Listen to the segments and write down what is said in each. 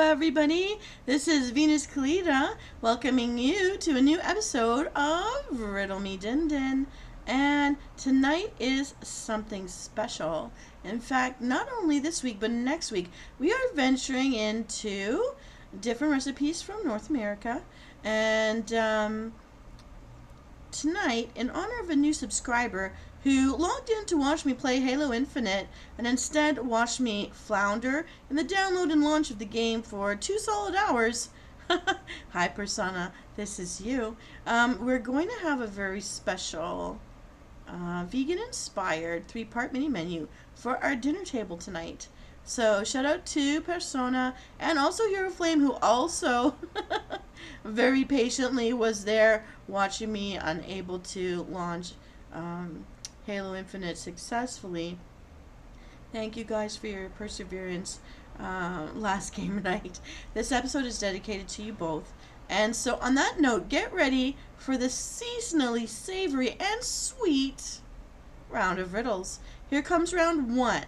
Everybody, this is Venus Kalita welcoming you to a new episode of Riddle Me Din Din, and tonight is something special. In fact, not only this week but next week we are venturing into different recipes from North America, and tonight, in honor of a new subscriber who logged in to watch me play Halo Infinite and instead watched me flounder in the download and launch of the game for 2 solid hours. Hi Persona, this is you. We're going to have a very special vegan-inspired 3-part mini menu for our dinner table tonight. So shout out to Persona and also Hero Flame, who also very patiently was there watching me unable to launch Halo Infinite successfully. Thank you guys for your perseverance last game night. This episode is dedicated to you both. And so on that note, get ready for the seasonally savory and sweet round of riddles. Here comes round 1.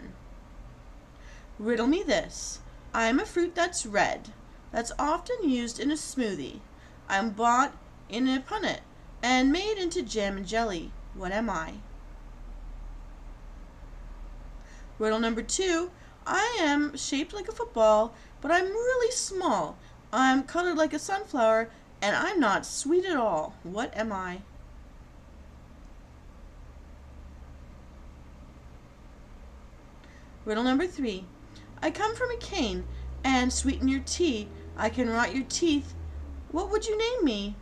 Riddle me this. I'm a fruit that's red, that's often used in a smoothie. I'm bought in a punnet and made into jam and jelly. What am I? Riddle number 2. I am shaped like a football, but I'm really small. I'm colored like a sunflower, and I'm not sweet at all. What am I? Riddle number 3. I come from a cane and sweeten your tea. I can rot your teeth. What would you name me?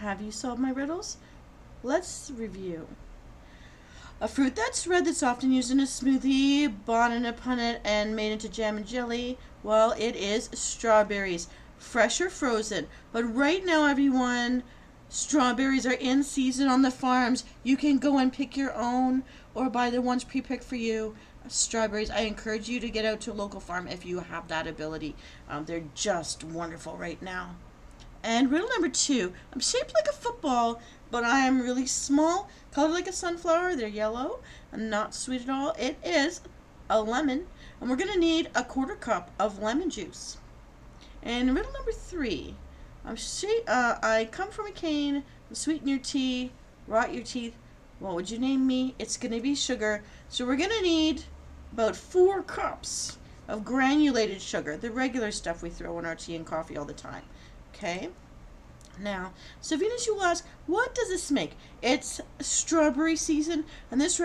Have you solved my riddles? Let's review. A fruit that's red, that's often used in a smoothie, bought in a punnet, and made into jam and jelly. Well, it is strawberries, fresh or frozen. But right now, everyone, strawberries are in season on the farms. You can go and pick your own or buy the ones pre-picked for you. Strawberries, I encourage you to get out to a local farm if you have that ability. They're just wonderful right now. And riddle number 2. I'm shaped like a football, but I am really small, colored like a sunflower. They're yellow and not sweet at all. It is a lemon, and we're going to need a 1/4 cup of lemon juice. And riddle number 3. I come from a cane, sweeten your tea, rot your teeth. What would you name me? It's going to be sugar. So we're going to need about 4 cups of granulated sugar, the regular stuff we throw in our tea and coffee all the time. Okay, now, so Venus, you will ask, what does this make? It's strawberry season, and this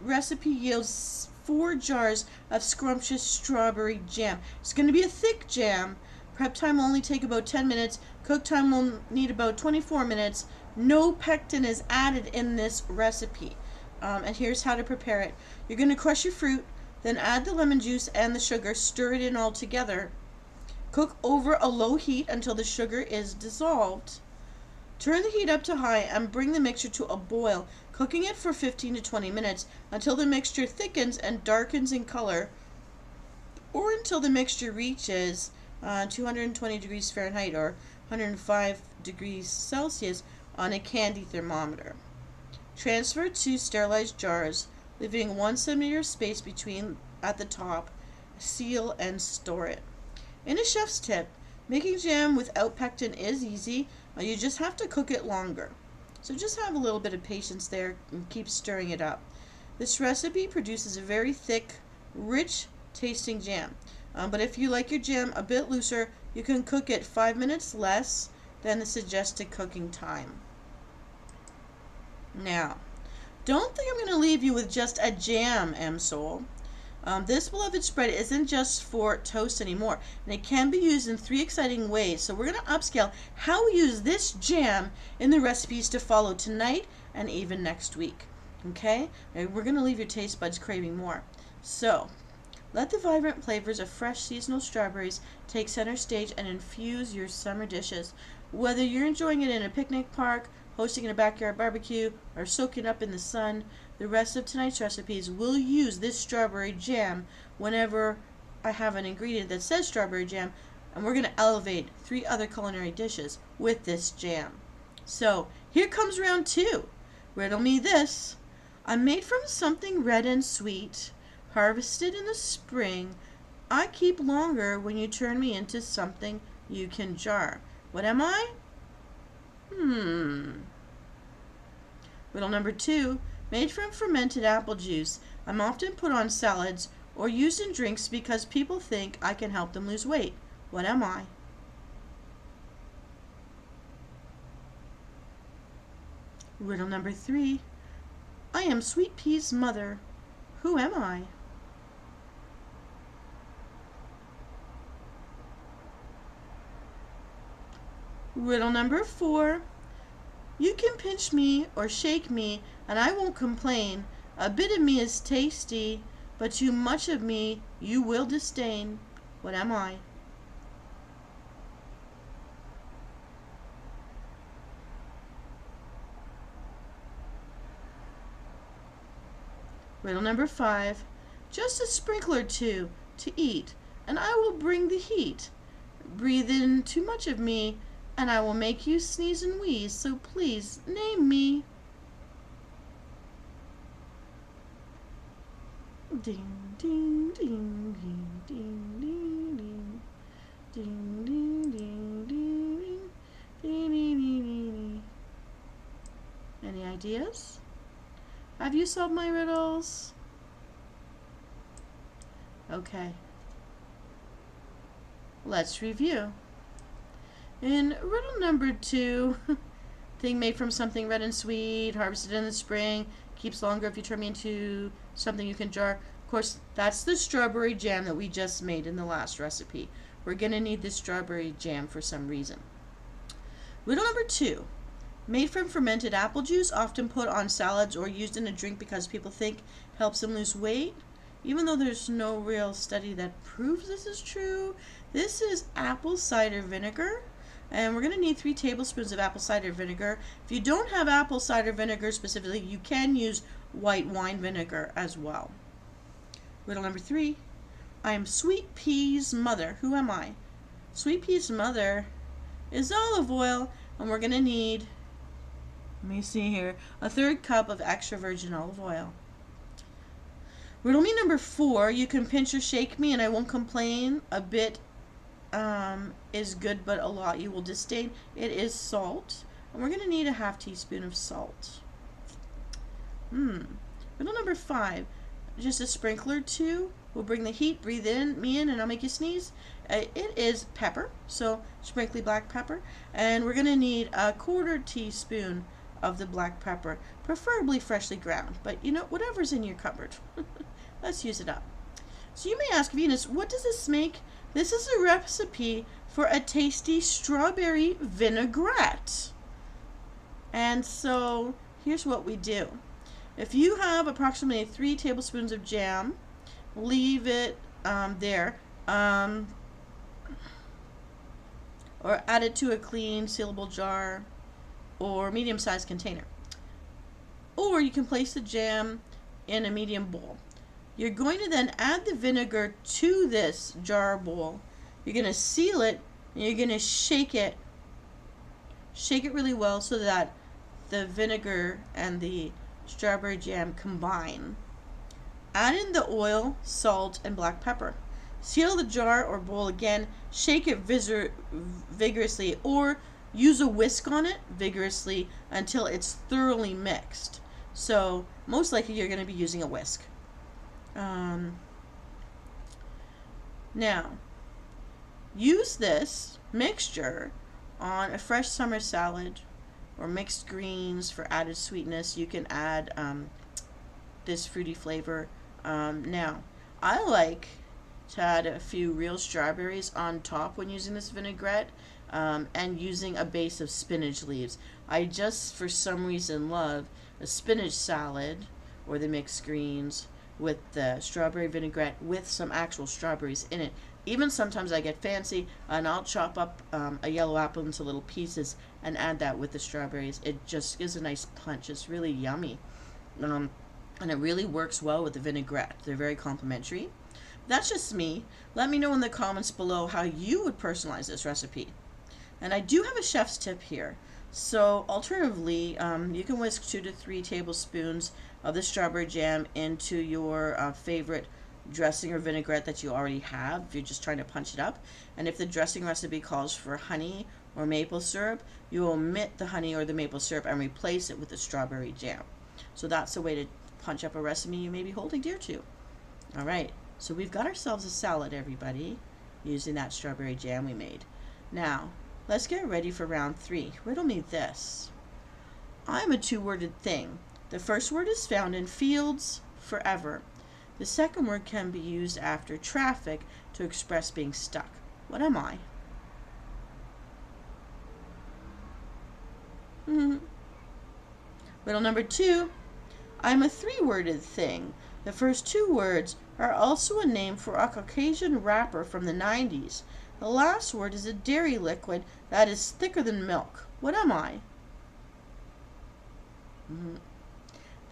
recipe yields 4 jars of scrumptious strawberry jam. It's going to be a thick jam. Prep time will only take about 10 minutes. Cook time will need about 24 minutes. No pectin is added in this recipe. And here's how to prepare it. You're going to crush your fruit, then add the lemon juice and the sugar, stir it in all together. Cook over a low heat until the sugar is dissolved. Turn the heat up to high and bring the mixture to a boil. cooking it for 15 to 20 minutes until the mixture thickens and darkens in color, or until the mixture reaches 220 degrees Fahrenheit or 105 degrees Celsius on a candy thermometer. Transfer to sterilized jars, leaving 1 centimeter space between at the top. Seal and store it. In a chef's tip, making jam without pectin is easy. You just have to cook it longer. So just have a little bit of patience there and keep stirring it up. This recipe produces a very thick, rich tasting jam. But if you like your jam a bit looser, you can cook it 5 minutes less than the suggested cooking time. Now, don't think I'm going to leave you with just a jam, Msoul. This beloved spread isn't just for toast anymore, and it can be used in 3 exciting ways. So we're going to upscale how we use this jam in the recipes to follow tonight and even next week. Okay? And we're going to leave your taste buds craving more. So, let the vibrant flavors of fresh seasonal strawberries take center stage and infuse your summer dishes. Whether you're enjoying it in a picnic park, hosting in a backyard barbecue, or soaking up in the sun, the rest of tonight's recipes will use this strawberry jam whenever I have an ingredient that says strawberry jam, and we're going to elevate 3 other culinary dishes with this jam. So, here comes round 2. Riddle me this. I'm made from something red and sweet, harvested in the spring. I keep longer when you turn me into something you can jar. What am I? Riddle number 2. Made from fermented apple juice. I'm often put on salads or used in drinks because people think I can help them lose weight. What am I? Riddle number 3. I am Sweet Pea's mother. Who am I? Riddle number 4. You can pinch me or shake me and I won't complain. A bit of me is tasty, but too much of me you will disdain. What am I? Riddle number 5. Just a sprinkle or two to eat, and I will bring the heat. Breathe in too much of me, and I will make you sneeze and wheeze, so please name me. Ding, ding, ding, ding, ding, ding, ding. Ding, ding, ding, ding, ding, ding, ding, ding. Any ideas? Have you solved my riddles? Okay. Let's review. In riddle number 2, thing made from something red and sweet, harvested in the spring, keeps longer if you turn me into something you can jar. Of course, that's the strawberry jam that we just made in the last recipe. We're going to need this strawberry jam for some reason. Riddle number 2. Made from fermented apple juice, often put on salads or used in a drink because people think helps them lose weight. Even though there's no real study that proves this is true, this is apple cider vinegar. And we're going to need 3 tablespoons of apple cider vinegar. If you don't have apple cider vinegar specifically, you can use white wine vinegar as well. Riddle number 3. I am Sweet Pea's mother. Who am I? Sweet Pea's mother is olive oil, and we're going to need, let me see here, a 1/3 cup of extra virgin olive oil. Riddle me number 4. You can pinch or shake me, and I won't complain. A bit is good, but a lot you will disdain. It is salt, and we're going to need a 1/2 teaspoon of salt. Riddle number 5. Just a sprinkler or 2 will bring the heat. Breathe in, me in, and I'll make you sneeze. It is pepper, so sprinkly black pepper, and we're going to need a 1/4 teaspoon of the black pepper, preferably freshly ground, but you know, whatever's in your cupboard. Let's use it up. So you may ask, Venus, what does this make? This is a recipe for a tasty strawberry vinaigrette. And so here's what we do. If you have approximately 3 tablespoons of jam, leave it there, or add it to a clean, sealable jar or medium-sized container. Or you can place the jam in a medium bowl. You're going to then add the vinegar to this jar bowl. You're going to seal it, and you're going to shake it. Shake it really well so that the vinegar and the strawberry jam combine. Add in the oil, salt, and black pepper. Seal the jar or bowl again. Shake it vigorously, or use a whisk on it vigorously until it's thoroughly mixed. So most likely you're going to be using a whisk. Now, use this mixture on a fresh summer salad or mixed greens for added sweetness. You can add this fruity flavor. Now, I like to add a few real strawberries on top when using this vinaigrette, and using a base of spinach leaves. I just, for some reason, love a spinach salad or the mixed greens with the strawberry vinaigrette with some actual strawberries in it. Even sometimes I get fancy and I'll chop up a yellow apple into little pieces and add that with the strawberries. It just gives a nice punch. It's really yummy. And it really works well with the vinaigrette. They're very complimentary. That's just me. Let me know in the comments below how you would personalize this recipe. And I do have a chef's tip here. So alternatively, you can whisk 2 to 3 tablespoons of the strawberry jam into your favorite dressing or vinaigrette that you already have if you're just trying to punch it up. And if the dressing recipe calls for honey or maple syrup, you omit the honey or the maple syrup and replace it with the strawberry jam. So that's a way to punch up a recipe you may be holding dear to. Alright, so we've got ourselves a salad, everybody, using that strawberry jam we made. Now, let's get ready for round 3. Riddle me this. I'm a 2-worded thing. The first word is found in fields forever. The second word can be used after traffic to express being stuck. What am I? Riddle number 2. I'm a 3-worded thing. The first 2 words are also a name for a Caucasian rapper from the 90s. The last word is a dairy liquid that is thicker than milk. What am I?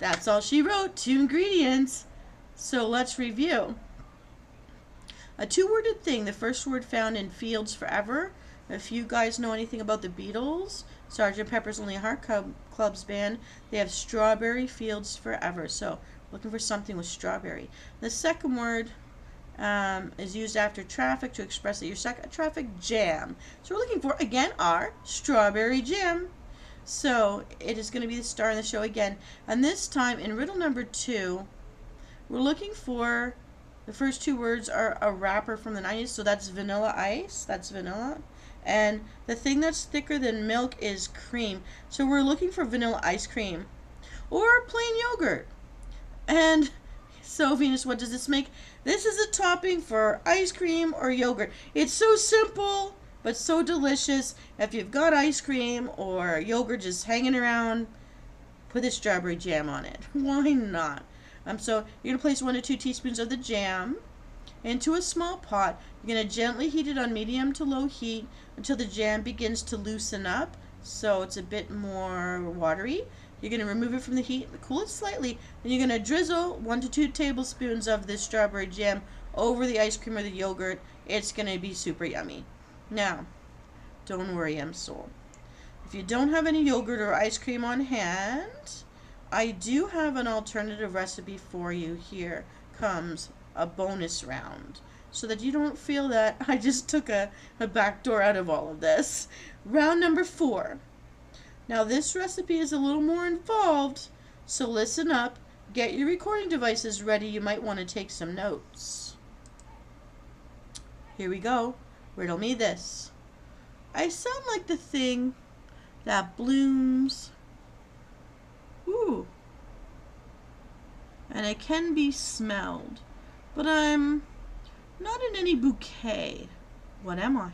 That's all she wrote. 2 ingredients. So let's review. A 2-worded thing. The first word found in fields forever. If you guys know anything about the Beatles, Sgt. Pepper's Lonely Heart Club's band, they have strawberry fields forever. So looking for something with strawberry. The second word is used after traffic to express that you're stuck at traffic. Jam. So we're looking for, again, our strawberry jam. So it is going to be the star in the show again. And this time in riddle number 2, we're looking for, the first 2 words are a rapper from the 90s. So that's Vanilla Ice. That's vanilla. And the thing that's thicker than milk is cream. So we're looking for vanilla ice cream or plain yogurt. And so, Venus, what does this make? This is a topping for ice cream or yogurt. It's so simple, but so delicious. If you've got ice cream or yogurt just hanging around, put the strawberry jam on it. Why not? So you're going to place 1 to 2 teaspoons of the jam into a small pot. You're going to gently heat it on medium to low heat until the jam begins to loosen up, so it's a bit more watery. You're going to remove it from the heat, cool it slightly, then you're going to drizzle 1 to 2 tablespoons of this strawberry jam over the ice cream or the yogurt. It's going to be super yummy. Now, don't worry, Msoul. If you don't have any yogurt or ice cream on hand, I do have an alternative recipe for you. Here comes a bonus round, so that you don't feel that I just took a back door out of all of this. Round number 4. Now this recipe is a little more involved, so listen up, get your recording devices ready, you might want to take some notes. Here we go. Riddle me this. I sound like the thing that blooms, and it can be smelled, but I'm not in any bouquet. What am I?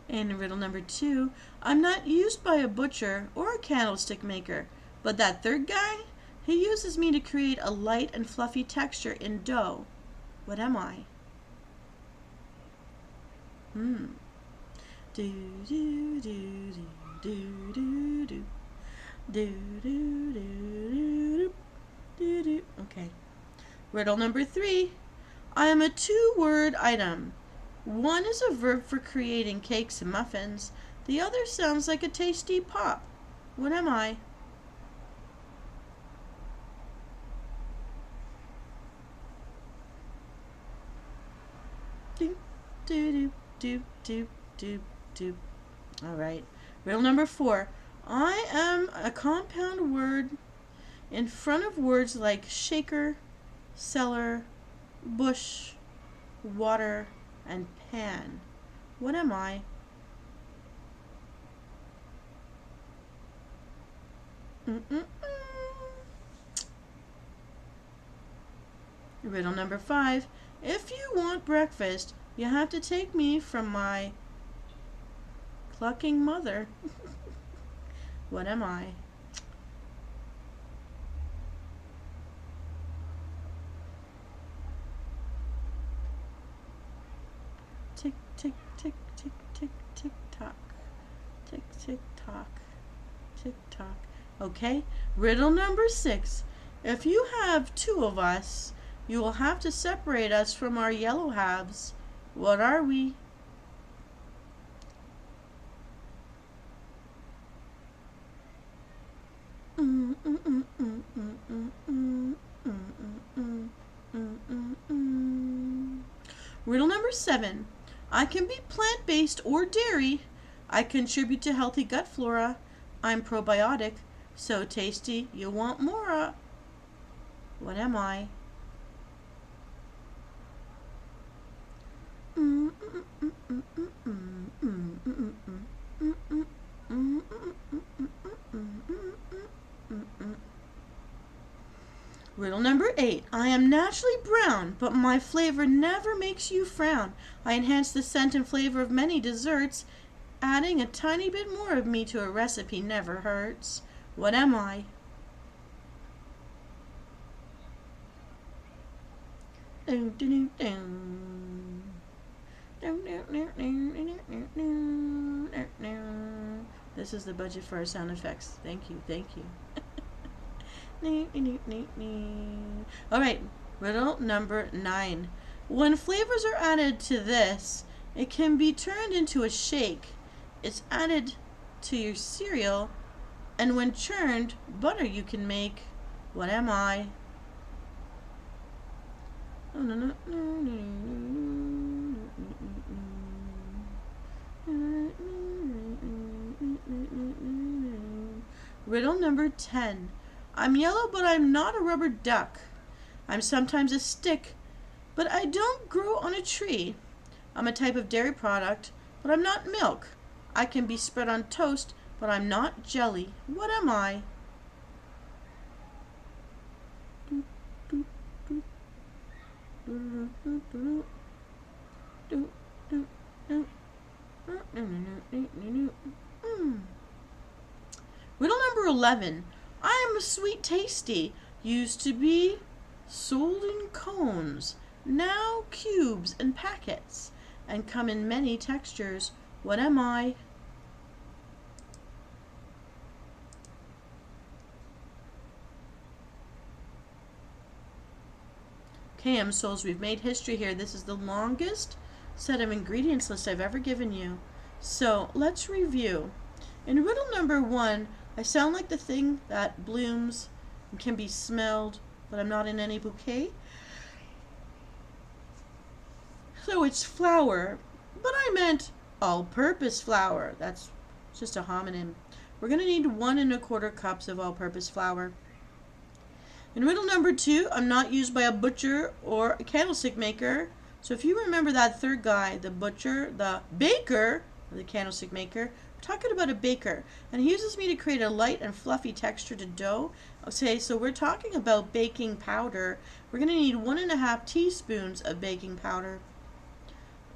And riddle number 2, I'm not used by a butcher or a candlestick maker, but that third guy, he uses me to create a light and fluffy texture in dough. What am I? Do do do do do do do do do do do. Okay. Riddle number 3. I am a 2-word item. One is a verb for creating cakes and muffins. The other sounds like a tasty pop. What am I? Do do do do do do. All right. Riddle number 4. I am a compound word in front of words like shaker, cellar, bush, water, and pan. What am I? Riddle number 5. If you want breakfast, you have to take me from my clucking mother. What am I? Tick, tick, tick, tick, tick, tick, tock. Tick, tick, tock. Tick, tock. Okay, riddle number 6. If you have 2 of us, you will have to separate us from our yellow halves. What are we? Riddle number 7. I can be plant-based or dairy. I contribute to healthy gut flora. I'm probiotic. So tasty, you want more. What am I? Riddle number 8. I am naturally brown, but my flavor never makes you frown. I enhance the scent and flavor of many desserts. Adding a tiny bit more of me to a recipe never hurts. What am I? This is the budget for our sound effects. Thank you, thank you. Alright, riddle number 9. When flavors are added to this, it can be turned into a shake. It's added to your cereal, and when churned, butter you can make. What am I? Riddle number 10. I'm yellow, but I'm not a rubber duck. I'm sometimes a stick, but I don't grow on a tree. I'm a type of dairy product, but I'm not milk. I can be spread on toast, but I'm not jelly. What am I? Riddle number 11. I am a sweet tasty. Used to be sold in cones. Now cubes and packets. And come in many textures. What am I? Okay, Msouls, we've made history here. This is the longest set of ingredients list I've ever given you. So let's review. In riddle number 1, I sound like the thing that blooms and can be smelled, but I'm not in any bouquet. So it's flour, but I meant all-purpose flour. That's just a homonym. We're going to need 1 1/4 cups of all-purpose flour. In riddle number 2, I'm not used by a butcher or a candlestick maker. So if you remember that third guy, the butcher, the baker, or the candlestick maker, we're talking about a baker. And he uses me to create a light and fluffy texture to dough. Okay, so we're talking about baking powder. We're going to need 1 1/2 teaspoons of baking powder.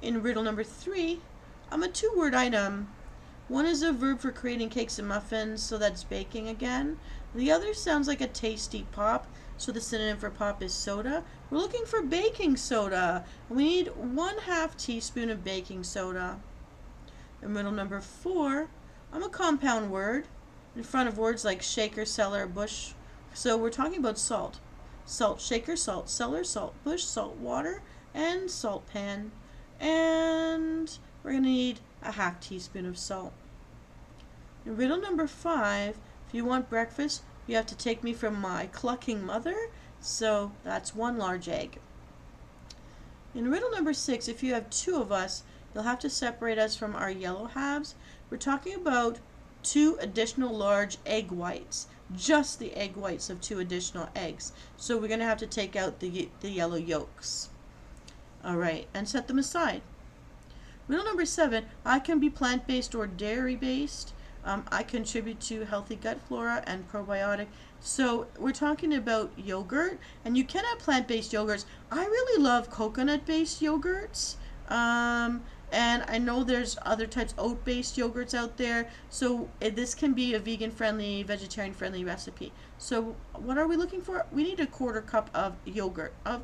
In riddle number 3, I'm a 2-word item. One is a verb for creating cakes and muffins, so that's baking again. The other sounds like a tasty pop, so the synonym for pop is soda. We're looking for baking soda. We need 1/2 teaspoon of baking soda. In riddle number 4, I'm a compound word in front of words like shaker, cellar, bush. So we're talking about salt. Salt shaker, salt cellar, salt bush, salt water, and salt pan. And we're going to need a half teaspoon of salt. In riddle number 5, if you want breakfast, you have to take me from my clucking mother. So that's 1 large egg. In riddle number 6, if you have 2 of us, you'll have to separate us from our yellow halves. We're talking about 2 additional large egg whites. Just the egg whites of 2 additional eggs. So we're going to have to take out the yellow yolks. Alright, and set them aside. Riddle number 7, I can be plant-based or dairy-based. I contribute to healthy gut flora and probiotic. So we're talking about yogurt, and you can have plant-based yogurts. I really love coconut-based yogurts. And I know there's other types, oat-based yogurts out there. So this can be a vegan-friendly, vegetarian-friendly recipe. So what are we looking for? We need a 1/4 cup of yogurt of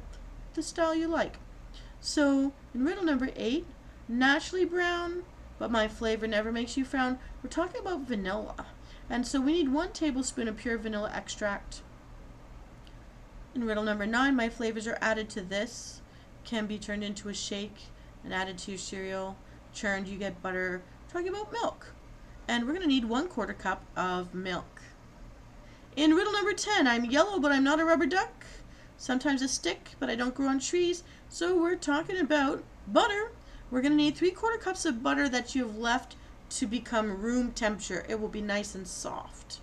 the style you like. So in riddle number 8, naturally brown, but my flavor never makes you frown. We're talking about vanilla. And so we need 1 tablespoon of pure vanilla extract. In riddle number 9, my flavors are added to this. Can be turned into a shake and added to your cereal. Churned, you get butter. Talking about milk. And we're going to need 1/4 cup of milk. In riddle number 10, I'm yellow, but I'm not a rubber duck. Sometimes a stick, but I don't grow on trees. So we're talking about butter. We're going to need 3/4 cups of butter that you've left to become room temperature. It will be nice and soft.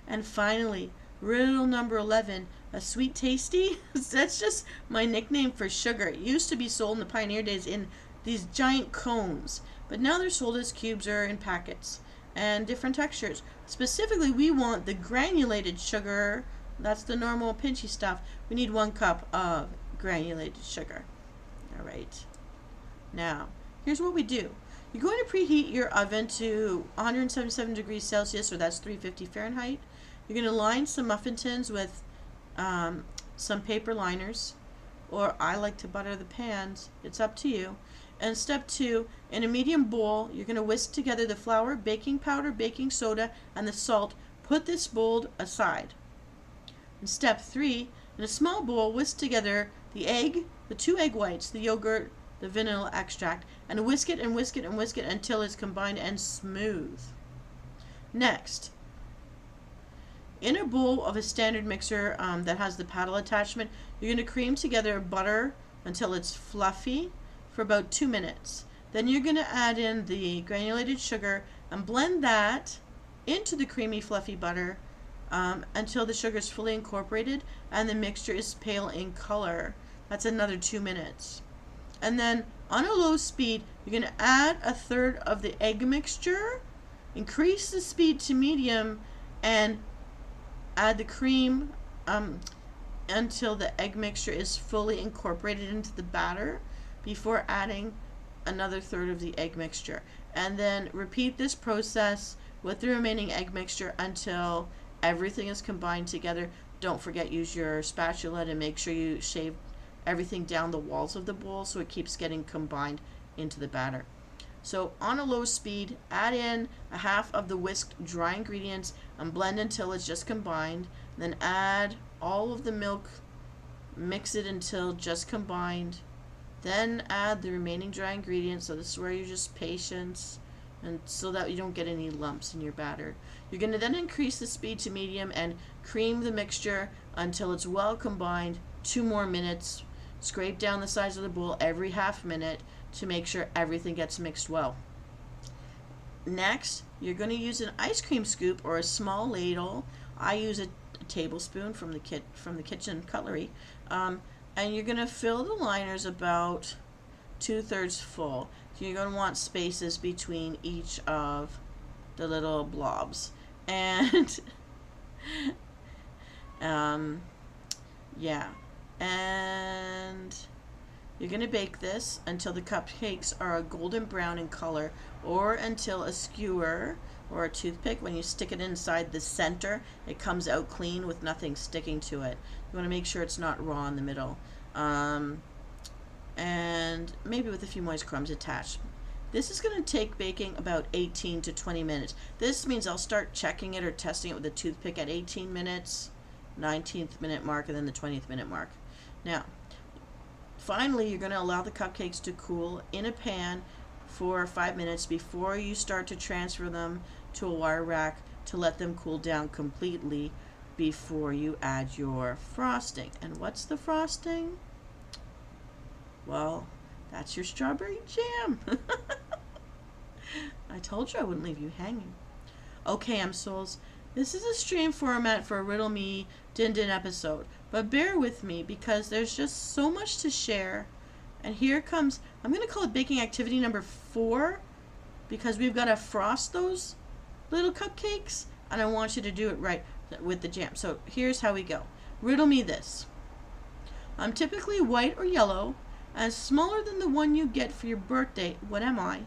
And finally, riddle number 11, a sweet tasty. That's just my nickname for sugar. It used to be sold in the pioneer days in these giant cones, but now they're sold as cubes or in packets and different textures. Specifically, we want the granulated sugar. That's the normal pinchy stuff. We need 1 cup of granulated sugar. All right. Now, here's what we do. You're going to preheat your oven to 177 degrees Celsius, or that's 350 Fahrenheit. You're going to line some muffin tins with some paper liners, or I like to butter the pans. It's up to you. And step 2, in a medium bowl, you're going to whisk together the flour, baking powder, baking soda, and the salt. Put this bowl aside. In step 3, in a small bowl, whisk together the egg, the 2 egg whites, the yogurt, the vanilla extract, and whisk it and whisk it and whisk it until it's combined and smooth. Next, in a bowl of a standard mixer that has the paddle attachment, you're going to cream together butter until it's fluffy for about 2 minutes. Then you're going to add in the granulated sugar and blend that into the creamy fluffy butter until the sugar is fully incorporated and the mixture is pale in color. That's another 2 minutes. And then on a low speed, you're going to add 1/3 of the egg mixture, increase the speed to medium, and add the cream until the egg mixture is fully incorporated into the batter before adding another 1/3 of the egg mixture. And then repeat this process with the remaining egg mixture until everything is combined together. Don't forget, use your spatula to make sure you shave everything down the walls of the bowl so it keeps getting combined into the batter. So on a low speed, add in 1/2 of the whisked dry ingredients and blend until it's just combined. Then add all of the milk, mix it until just combined. Then add the remaining dry ingredients. So this is where you're just patient, and so that you don't get any lumps in your batter. You're going to then increase the speed to medium and cream the mixture until it's well combined. 2 more minutes. Scrape down the sides of the bowl every 1/2 minute to make sure everything gets mixed well. Next, you're going to use an ice cream scoop or a small ladle. I use a tablespoon from the kitchen cutlery, and you're going to fill the liners about 2/3 full. So you're going to want spaces between each of the little blobs, and yeah. And you're going to bake this until the cupcakes are a golden brown in color, or until a skewer or a toothpick, when you stick it inside the center, it comes out clean with nothing sticking to it. You want to make sure it's not raw in the middle, and maybe with a few moist crumbs attached. This is going to take baking about 18 to 20 minutes. This means I'll start checking it or testing it with a toothpick at 18 minutes, 19th minute mark, and then the 20th minute mark. Now, finally, you're going to allow the cupcakes to cool in a pan for 5 minutes before you start to transfer them to a wire rack to let them cool down completely before you add your frosting. And what's the frosting? Well, that's your strawberry jam. I told you I wouldn't leave you hanging. Okay, Msouls, this is a stream format for a Riddle Me Din Din episode, but bear with me because there's just so much to share. And here comes, I'm going to call it baking activity number 4 because we've got to frost those little cupcakes and I want you to do it right with the jam. So here's how we go. Riddle me this. I'm typically white or yellow and smaller than the one you get for your birthday. What am I?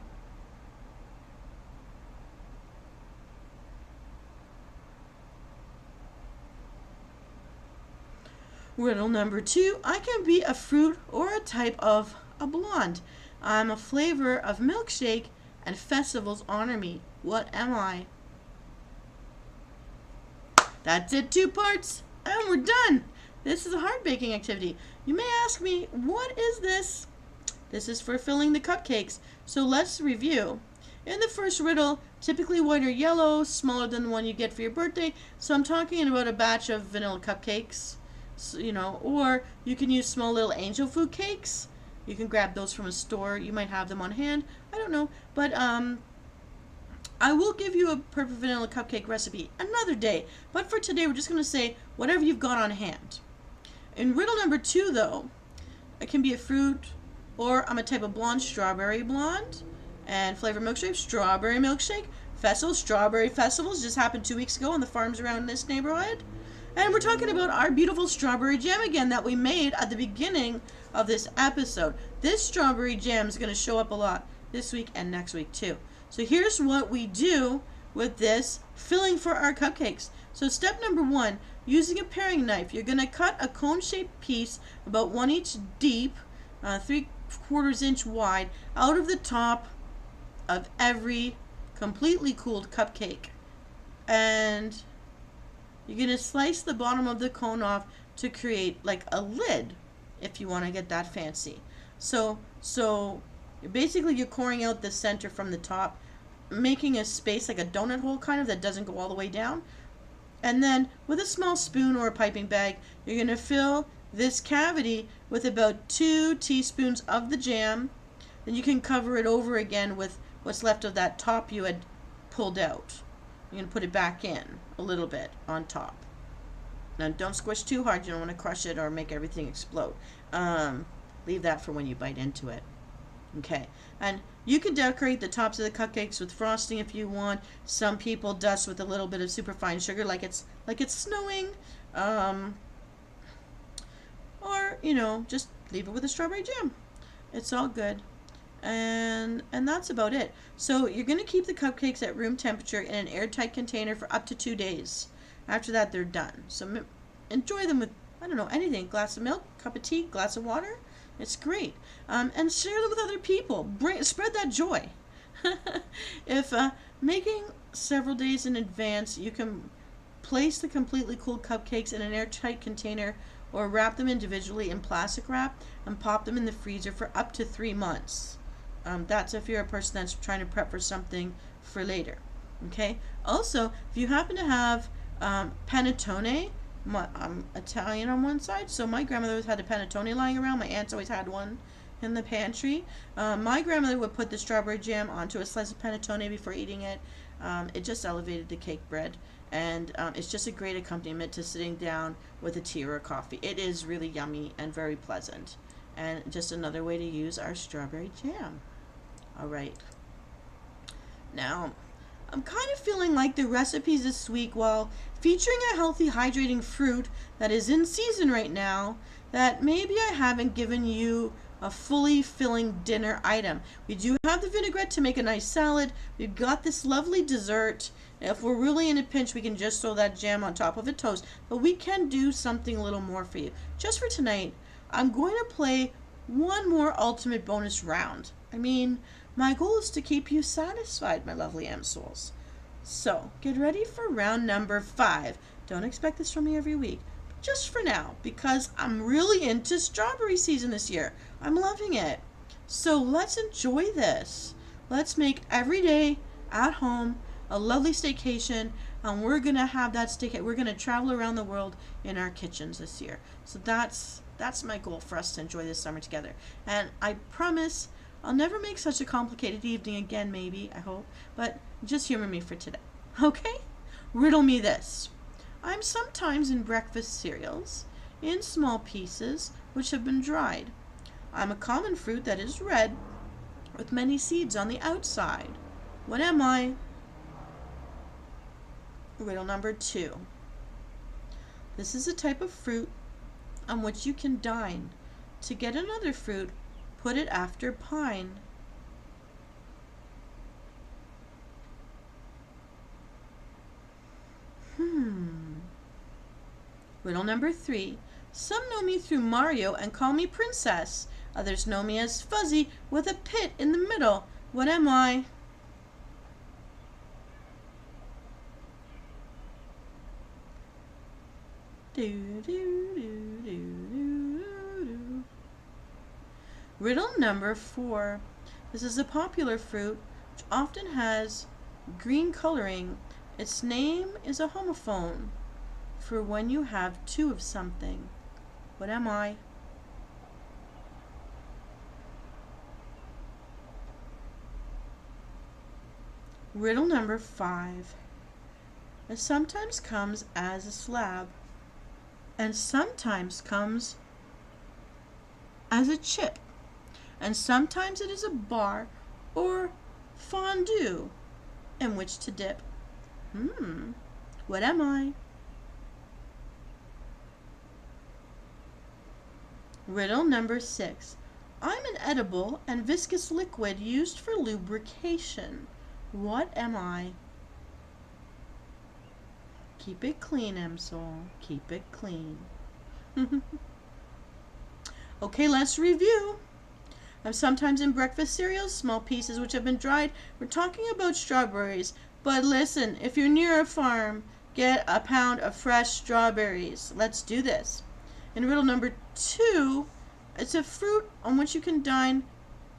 Riddle number 2. I can be a fruit or a type of a blonde. I'm a flavor of milkshake and festivals honor me. What am I? That's it, 2 parts, and we're done. This is a hard baking activity. You may ask me, what is this? This is for filling the cupcakes. So let's review. In the first riddle, typically white or yellow, smaller than the one you get for your birthday. So I'm talking about a batch of vanilla cupcakes. So, or you can use small little angel food cakes. You can grab those from a store. You might have them on hand. I don't know. But I will give you a perfect vanilla cupcake recipe another day. But for today, we're just going to say whatever you've got on hand. In riddle number 2, though, it can be a fruit, or I'm a type of blonde, strawberry blonde. And flavor milkshake, strawberry milkshake. Festival, strawberry festivals just happened 2 weeks ago on the farms around this neighborhood. And we're talking about our beautiful strawberry jam again that we made at the beginning of this episode. This strawberry jam is going to show up a lot this week and next week too. So here's what we do with this filling for our cupcakes. So step number 1, using a paring knife, you're going to cut a cone-shaped piece about 1 inch deep, 3/4 inch wide, out of the top of every completely cooled cupcake. And you're going to slice the bottom of the cone off to create like a lid if you want to get that fancy. So basically you're coring out the center from the top, making a space like a donut hole kind of that doesn't go all the way down. And then with a small spoon or a piping bag, you're going to fill this cavity with about 2 teaspoons of the jam. Then you can cover it over again with what's left of that top you had pulled out. You're going to put it back in a little bit on top. Now don't squish too hard. You don't want to crush it or make everything explode. Leave that for when you bite into it. Okay. And you can decorate the tops of the cupcakes with frosting if you want. Some people dust with a little bit of superfine sugar like it's snowing. Or, just leave it with a strawberry jam. It's all good. And that's about it. So you're going to keep the cupcakes at room temperature in an airtight container for up to 2 days. After that, they're done. So enjoy them with, anything. Glass of milk, cup of tea, glass of water. It's great. And share them with other people. Spread that joy. If making several days in advance, you can place the completely cooled cupcakes in an airtight container or wrap them individually in plastic wrap and pop them in the freezer for up to 3 months. That's if you're a person that's trying to prep for something for later. Okay. Also, if you happen to have panettone, I'm Italian on one side, so my grandmother always had a panettone lying around. My aunts always had one in the pantry. My grandmother would put the strawberry jam onto a slice of panettone before eating it. It just elevated the cake bread, and it's just a great accompaniment to sitting down with a tea or a coffee. It is really yummy and very pleasant, and just another way to use our strawberry jam. All right. Now, I'm kind of feeling like the recipes this week, while featuring a healthy, hydrating fruit that is in season right now, that maybe I haven't given you a fully filling dinner item. We do have the vinaigrette to make a nice salad. We've got this lovely dessert. If we're really in a pinch, we can just throw that jam on top of a toast. But we can do something a little more for you. Just for tonight, I'm going to play one more ultimate bonus round. My goal is to keep you satisfied, my lovely Msouls. So, get ready for round number 5. Don't expect this from me every week, but just for now, because I'm really into strawberry season this year. I'm loving it. So let's enjoy this. Let's make every day at home a lovely staycation, and we're gonna have that staycation. We're gonna travel around the world in our kitchens this year. So that's my goal for us to enjoy this summer together. And I promise I'll never make such a complicated evening again. Maybe, I hope, but just humor me for today, okay? Riddle me this. I'm sometimes in breakfast cereals in small pieces which have been dried. I'm a common fruit that is red with many seeds on the outside. What am I? Riddle number 2. This is a type of fruit on which you can dine. To get another fruit, put it after pine. Riddle number 3. Some know me through Mario and call me Princess. Others know me as Fuzzy with a pit in the middle. What am I? Riddle number 4. This is a popular fruit which often has green coloring. Its name is a homophone for when you have 2 of something. What am I? Riddle number 5. It sometimes comes as a slab and sometimes comes as a chip, and sometimes it is a bar or fondue in which to dip. What am I? Riddle number 6. I'm an edible and viscous liquid used for lubrication. What am I? Keep it clean, Msoul. Keep it clean. Okay, let's review. I'm sometimes in breakfast cereals, small pieces which have been dried. We're talking about strawberries. But listen, if you're near a farm, get a pound of fresh strawberries. Let's do this. In riddle number 2, it's a fruit on which you can dine.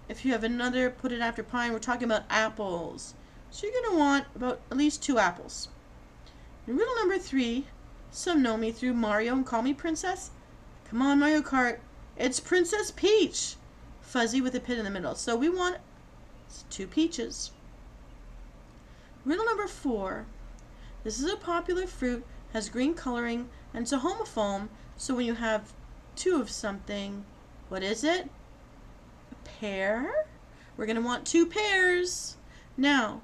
If you have another, put it after pine. We're talking about apples. So you're going to want about at least 2 apples. In riddle number 3, some know me through Mario and call me Princess. Come on, Mario Kart. It's Princess Peach. Fuzzy with a pit in the middle. So we want 2 peaches. Riddle number 4. This is a popular fruit, has green coloring, and it's a homophone. So when you have 2 of something, what is it? A pear? We're going to want 2 pears. Now,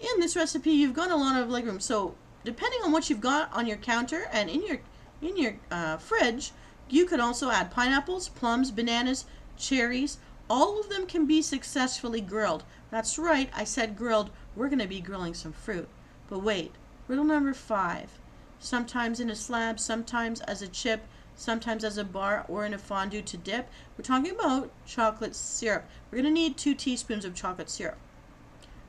in this recipe, you've got a lot of legroom. So depending on what you've got on your counter and in your fridge, you could also add pineapples, plums, bananas, cherries. All of them can be successfully grilled. That's right, I said grilled. We're going to be grilling some fruit. But wait, riddle number 5. Sometimes in a slab, sometimes as a chip, sometimes as a bar or in a fondue to dip. We're talking about chocolate syrup. We're going to need 2 teaspoons of chocolate syrup.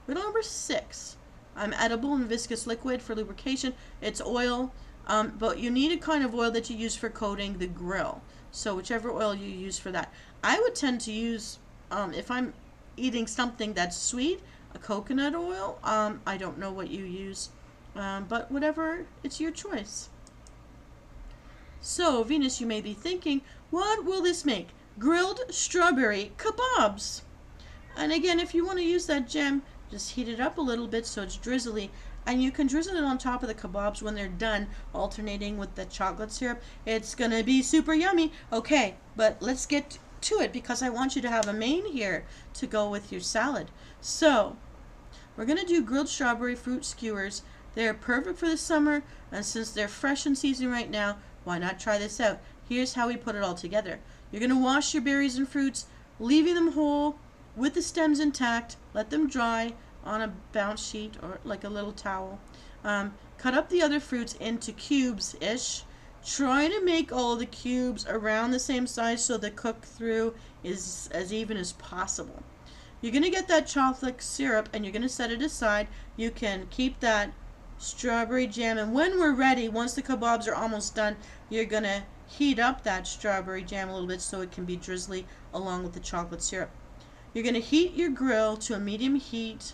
Riddle number 6. I'm edible and viscous liquid for lubrication. It's oil, but you need a kind of oil that you use for coating the grill. So whichever oil you use for that. I would tend to use, if I'm eating something that's sweet, a coconut oil. I don't know what you use, but whatever, it's your choice. So, Venus, you may be thinking, what will this make? Grilled strawberry kebabs. And again, if you want to use that gem, just heat it up a little bit so it's drizzly. And you can drizzle it on top of the kebabs when they're done, alternating with the chocolate syrup. It's going to be super yummy. Okay, but let's get to it because I want you to have a main here to go with your salad. So, we're going to do grilled strawberry fruit skewers. They're perfect for the summer, and since they're fresh in season right now, why not try this out? Here's how we put it all together. You're going to wash your berries and fruits, leaving them whole with the stems intact. Let them dry on a bounce sheet or like a little towel. Cut up the other fruits into cubes-ish. Try to make all the cubes around the same size so the cook through is as even as possible. You're going to get that chocolate syrup and you're going to set it aside. You can keep that strawberry jam, and when we're ready, once the kebabs are almost done, you're going to heat up that strawberry jam a little bit so it can be drizzly along with the chocolate syrup. You're going to heat your grill to a medium heat.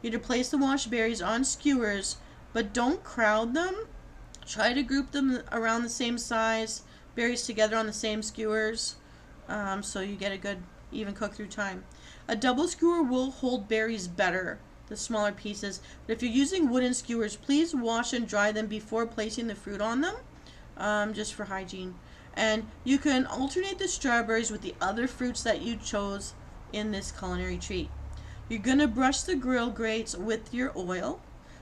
You're going to place the washed berries on skewers, but don't crowd them. Try to group them around the same size, berries together on the same skewers, so you get a good even cook through time. A double skewer will hold berries better, the smaller pieces, but if you're using wooden skewers, please wash and dry them before placing the fruit on them, just for hygiene. And you can alternate the strawberries with the other fruits that you chose in this culinary treat. You're going to brush the grill grates with your oil.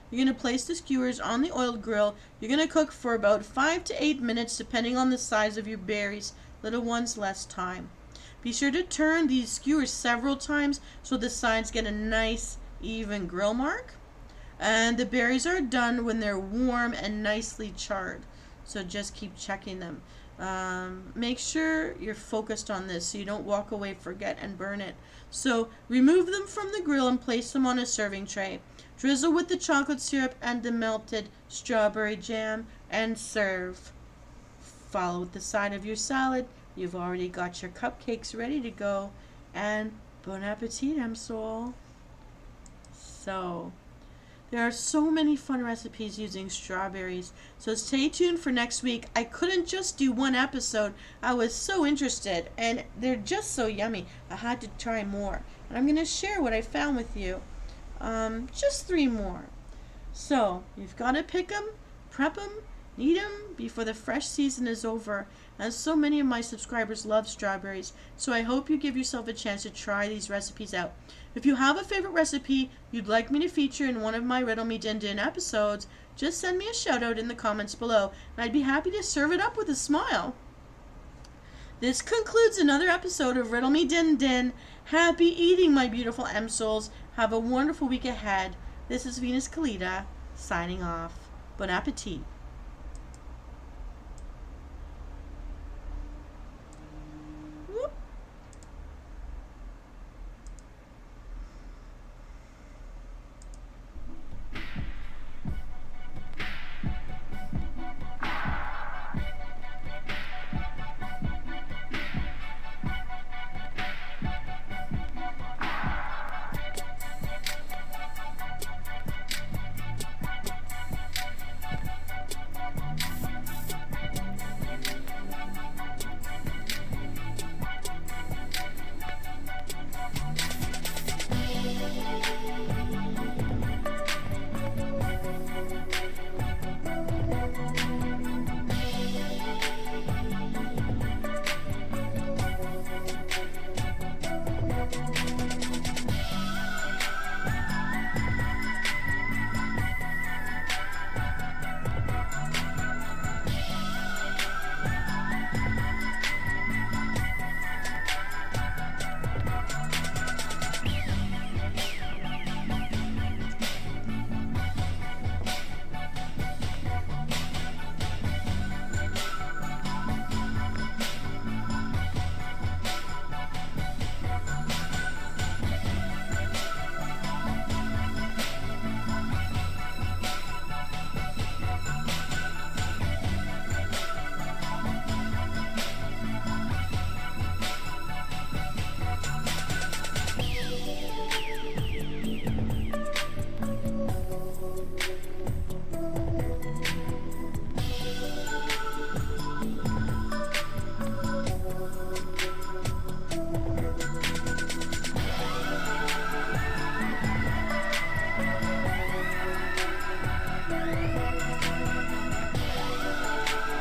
You're going to place the skewers on the oiled grill. You're going to cook for about 5 to 8 minutes depending on the size of your berries. Little ones, less time. Be sure to turn these skewers several times so the sides get a nice even grill mark. And the berries are done when they're warm and nicely charred. So just keep checking them. Make sure you're focused on this so you don't walk away, forget, and burn it. So remove them from the grill and place them on a serving tray. Drizzle with the chocolate syrup and the melted strawberry jam and serve. Follow with the side of your salad. You've already got your cupcakes ready to go. And bon appetit, Msouls. So, there are so many fun recipes using strawberries. So stay tuned for next week. I couldn't just do one episode. I was so interested. And they're just so yummy. I had to try more. And I'm going to share what I found with you. Just 3 more. So, you've got to pick them, prep them, knead them before the fresh season is over. And so many of my subscribers love strawberries, so I hope you give yourself a chance to try these recipes out. If you have a favorite recipe you'd like me to feature in one of my Riddle Me Din Din episodes, just send me a shout out in the comments below, and I'd be happy to serve it up with a smile. This concludes another episode of Riddle Me Din Din. Happy eating, my beautiful Msouls. Have a wonderful week ahead. This is Venus Kalita, signing off. Bon appetit.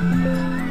Thank you.